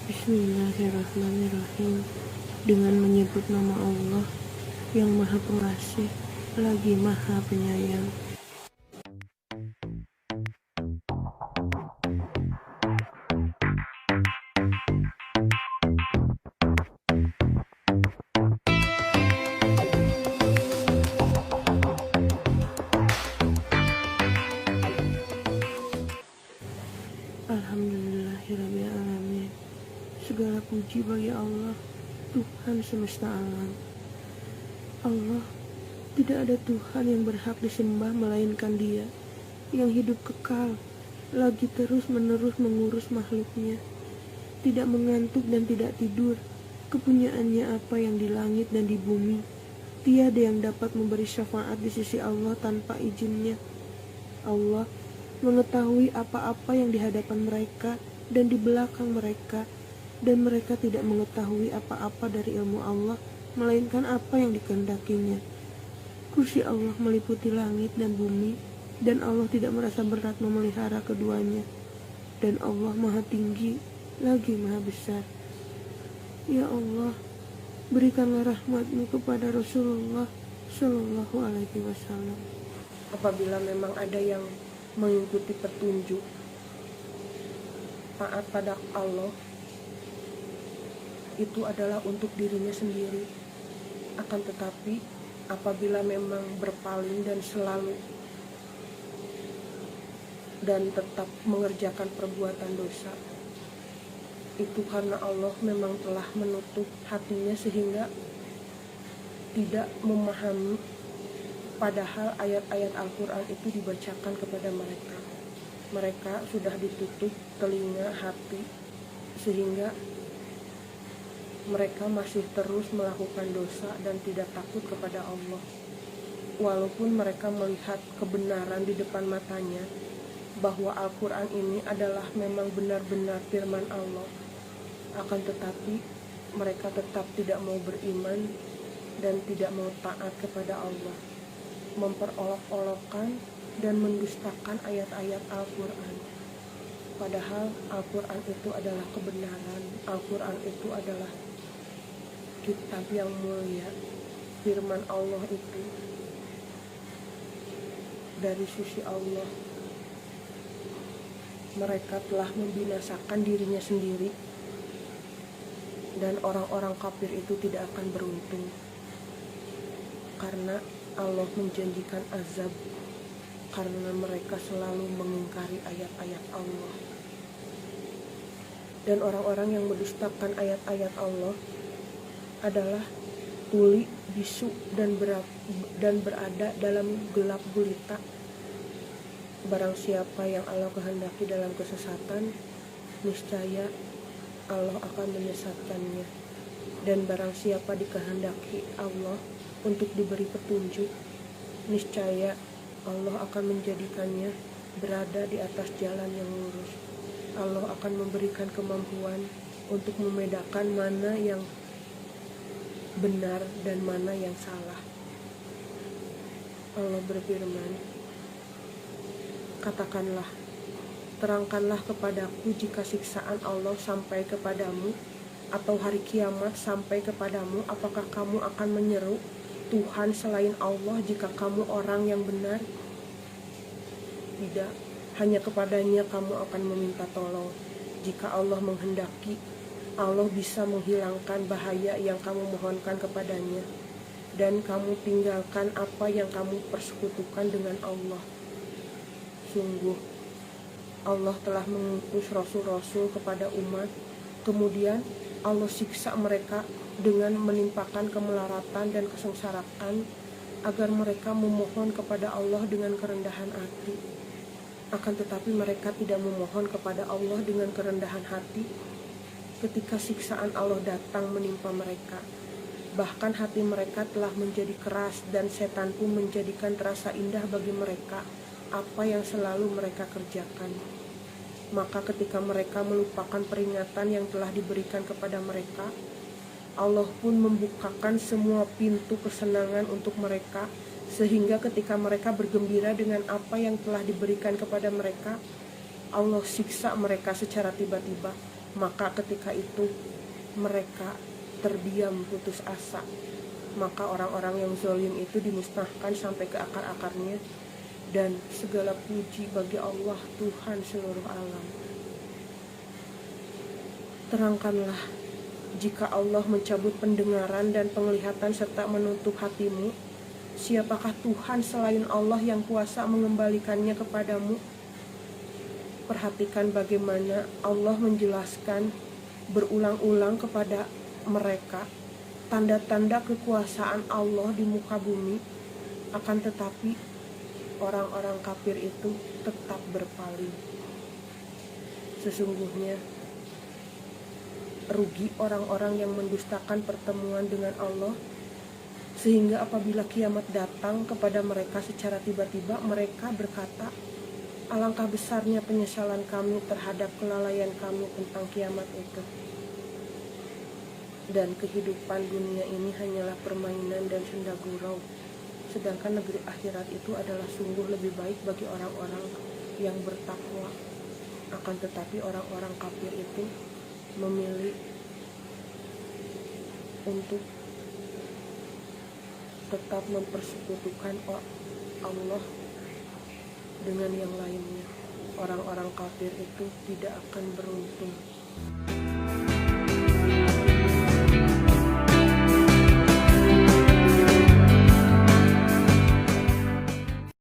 Bismillahirrahmanirrahim. Dengan menyebut nama Allah yang Maha Pengasih lagi Maha Penyayang. Alhamdulillahirrabbilalamin. Segala puji bagi Allah, Tuhan semesta alam. Allah, tidak ada Tuhan yang berhak disembah melainkan Dia, yang hidup kekal, lagi terus-menerus mengurus makhluknya, tidak mengantuk dan tidak tidur. Kepunyaannya apa yang di langit dan di bumi, tiada yang dapat memberi syafaat di sisi Allah tanpa izinnya. Allah mengetahui apa-apa yang di hadapan mereka dan di belakang mereka, dan mereka tidak mengetahui apa-apa dari ilmu Allah melainkan apa yang dikehendakinya. Kursi Allah meliputi langit dan bumi, dan Allah tidak merasa berat memelihara keduanya, dan Allah Maha Tinggi lagi Maha Besar. Ya Allah, berikanlah rahmat-Mu kepada Rasulullah Shallallahu Alaihi Wasallam. Apabila memang ada yang mengikuti petunjuk taat pada Allah, itu adalah untuk dirinya sendiri. Akan tetapi apabila memang berpaling dan selalu dan tetap mengerjakan perbuatan dosa, itu karena Allah memang telah menutup hatinya sehingga tidak memahami, padahal ayat-ayat Al-Quran itu dibacakan kepada mereka. Mereka sudah ditutup telinga hati sehingga mereka masih terus melakukan dosa dan tidak takut kepada Allah. Walaupun mereka melihat kebenaran di depan matanya, bahwa Al-Quran ini adalah memang benar-benar firman Allah, akan tetapi mereka tetap tidak mau beriman dan tidak mau taat kepada Allah, memperolok-olokkan dan mendustakan ayat-ayat Al-Quran. Padahal Al-Quran itu adalah kebenaran, Al-Quran itu adalah kitab yang mulia, firman Allah itu dari sisi Allah. Mereka telah membinasakan dirinya sendiri, dan orang-orang kafir itu tidak akan beruntung, karena Allah menjanjikan azab karena mereka selalu mengingkari ayat-ayat Allah. Dan orang-orang yang mendustakan ayat-ayat Allah adalah tuli, bisu, dan berada dalam gelap gulita. Barang siapa yang Allah kehendaki dalam kesesatan, niscaya Allah akan menyesatkannya. Dan barang siapa dikehendaki Allah untuk diberi petunjuk, niscaya Allah akan menjadikannya berada di atas jalan yang lurus. Allah akan memberikan kemampuan untuk membedakan mana yang benar dan mana yang salah. Allah berfirman, katakanlah, terangkanlah kepadaku jika siksaan Allah sampai kepadamu atau hari kiamat sampai kepadamu, apakah kamu akan menyeru Tuhan selain Allah jika kamu orang yang benar? Tidak, hanya kepadanya kamu akan meminta tolong. Jika Allah menghendaki, Allah bisa menghilangkan bahaya yang kamu mohonkan kepadanya, dan kamu tinggalkan apa yang kamu persekutukan dengan Allah. Sungguh, Allah telah mengutus rasul-rasul kepada umat, kemudian Allah siksa mereka dengan menimpakan kemelaratan dan kesengsaraan agar mereka memohon kepada Allah dengan kerendahan hati. Akan tetapi mereka tidak memohon kepada Allah dengan kerendahan hati ketika siksaan Allah datang menimpa mereka. Bahkan hati mereka telah menjadi keras, dan setan pun menjadikan terasa indah bagi mereka apa yang selalu mereka kerjakan. Maka ketika mereka melupakan peringatan yang telah diberikan kepada mereka, Allah pun membukakan semua pintu kesenangan untuk mereka, sehingga ketika mereka bergembira dengan apa yang telah diberikan kepada mereka, Allah siksa mereka secara tiba-tiba, maka ketika itu mereka terdiam putus asa. Maka orang-orang yang zalim itu dimusnahkan sampai ke akar-akarnya. Dan segala puji bagi Allah, Tuhan seluruh alam. Terangkanlah, jika Allah mencabut pendengaran dan penglihatan serta menutup hatimu, siapakah Tuhan selain Allah yang kuasa mengembalikannya kepadamu? Perhatikan bagaimana Allah menjelaskan berulang-ulang kepada mereka tanda-tanda kekuasaan Allah di muka bumi. Akan tetapi orang-orang kafir itu tetap berpaling. Sesungguhnya rugi orang-orang yang mendustakan pertemuan dengan Allah, sehingga apabila kiamat datang kepada mereka secara tiba-tiba, mereka berkata, alangkah besarnya penyesalan kami terhadap kelalaian kami tentang kiamat itu. Dan kehidupan dunia ini hanyalah permainan dan senda gurau, sedangkan negeri akhirat itu adalah sungguh lebih baik bagi orang-orang yang bertakwa. Akan tetapi orang-orang kafir itu memilih untuk tetap mempersekutukan Allah dengan yang lainnya. Orang-orang kafir itu tidak akan beruntung.